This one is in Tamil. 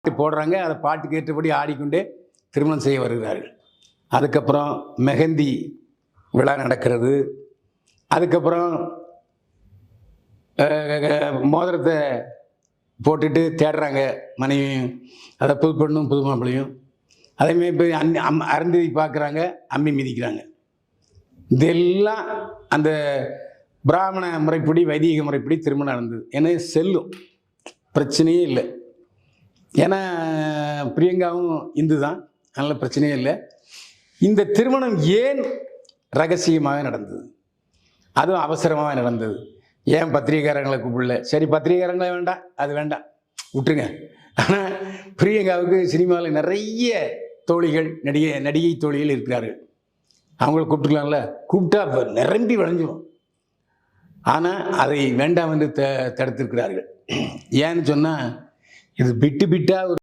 போடுறாங்க. அதை பாட்டுக்கு ஏற்றபடி ஆடிக்கொண்டே திருமணம் செய்ய வருகிறார்கள். அதுக்கப்புறம் மெஹந்தி விழா நடக்கிறது. அதுக்கப்புறம் மோதிரத்தை போட்டுட்டு தேடுறாங்க மனைவியும், அதை புது பெண்ணும் புது மாப்பிள்ளையும். அதேமாதிரி போய் அருந்ததி பார்க்குறாங்க, அம்மி மிதிக்கிறாங்க. இதெல்லாம் அந்த பிராமண முறைப்படி, வைதீக முறைப்படி திருமணம் நடந்தது. ஏன்னா செல்லும், பிரச்சனையே இல்லை. ஏன்னா பிரியங்காவும் இந்து தான், அதனால் பிரச்சனையே இல்லை. இந்த திருமணம் ஏன் ரகசியமாக நடந்தது, அதுவும் அவசரமாக நடந்தது. ஏன் பத்திரிகைக்காரங்களை கூப்பிடல? சரி, பத்திரிகைக்காரங்களே வேண்டாம், அது வேண்டாம், விட்டுருங்க. ஆனால் பிரியங்காவுக்கு சினிமாவில் நிறைய தோழிகள், நடிகை தோழிகள் இருக்கிறார்கள். அவங்கள கூப்பிட்டுக்கலாம்ல, கூப்பிட்டா இப்போ நிரம்பி விளைஞ்சிடும். ஆனால் அதை வேண்டாம் என்று தடுத்திருக்கிறார்கள். ஏன்னு சொன்னால், இது பிட்டு பிட்டாக